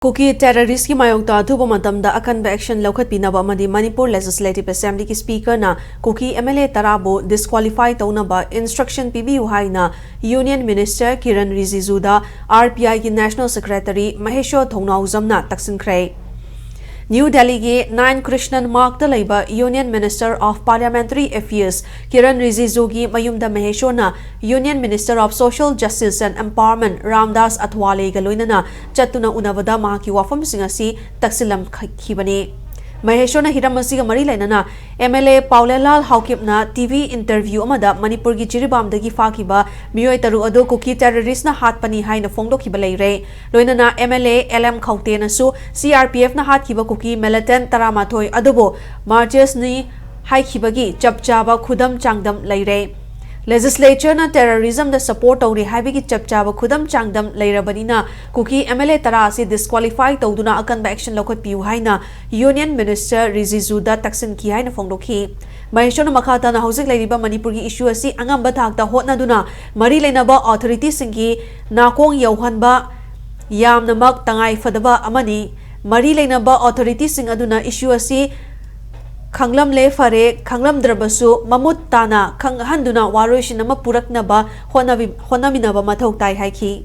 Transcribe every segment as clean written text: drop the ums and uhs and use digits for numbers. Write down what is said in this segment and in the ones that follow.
KUKI terrorist ki mayokta thubo matamda akanba action lokhat pinaba amadi Manipur Legislative Assembly ki speaker na KUKI MLA tarabo disqualify taunaba instruction PBU haina Union Minister RIJIJU da RPI ki National Secretary MAHESHWAR thongnauzamna taksinkhrai. New Delhi ke 9 Krishnan Mark Laiba Union Minister of Parliamentary Affairs RIJIJU ki mayumda MAHESHWAR na Union Minister of Social Justice and Empowerment Ramdas Athwale galoinana chatuna unavada mahaki wafam singasi taksilam khibani. MAHESHWAR na hiramasi ga mari lainana MLA Paulelal Haukipna TV interview amada Manipur ki Jiribam dagi fakiba miyoi taru ado KUKI terrorist na hat pani haina phongdokhiba leire loinana MLA LM Khaute na su CRPF na hat khiba KUKI militant taramathoi adobo marches ni haikibagi chapchaba khudam changdam leire. Legislature na terrorism da support tawri haibigi chapchaba khudam changdam leirabanina KUKI MLA tara se disqualify tawduna akanba action lokhat piu haina Union Minister RIJIJU da taksin ki haina phongdokhi. MAHESHWAR na makhata na hojik leiriba Manipur gi issue asi angamba thakta hotna duna mari leinaba authority singi nakong yauhanba yamnamak tangai fadaba amani mari leinaba authority sing aduna issue asi Khanglam le fare khanglam drabasu mamut tana khanghanduna waroishin ama puraknaba honaminaba mathau tai haiki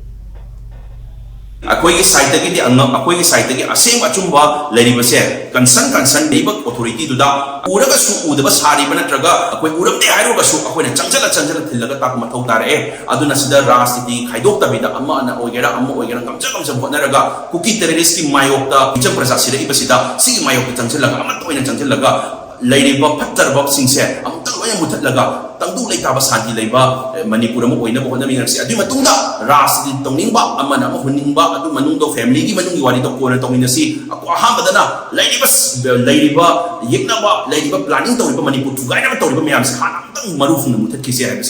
Akoi site ki akoi site ki asem achumba leiribase concern debak authority duda uraga su udaba sari banatraga akoi uramte hairoga su akoi na changjala thillaga tak mathau tare aduna sida rastiti khaidok tabida amma na oigera kamjam honaraga KUKI terrorist ki mayokta bicham prasasira ibasida si mayokta changjalaga amma toina changjalaga leiriba phattarba singse amta loya muthatlaga tangdu leitaba santi leiba Manipur mo oina bo honami nasi adu matungda rastiti tongningba amma na huningba adu manungdo family ki manungi wari to kona tonginasi ako ahambadana leiriba yeknaba leiriba planning tawriba Manipur tugaina tawriba mayam sa hanam tang maruf na muthat kise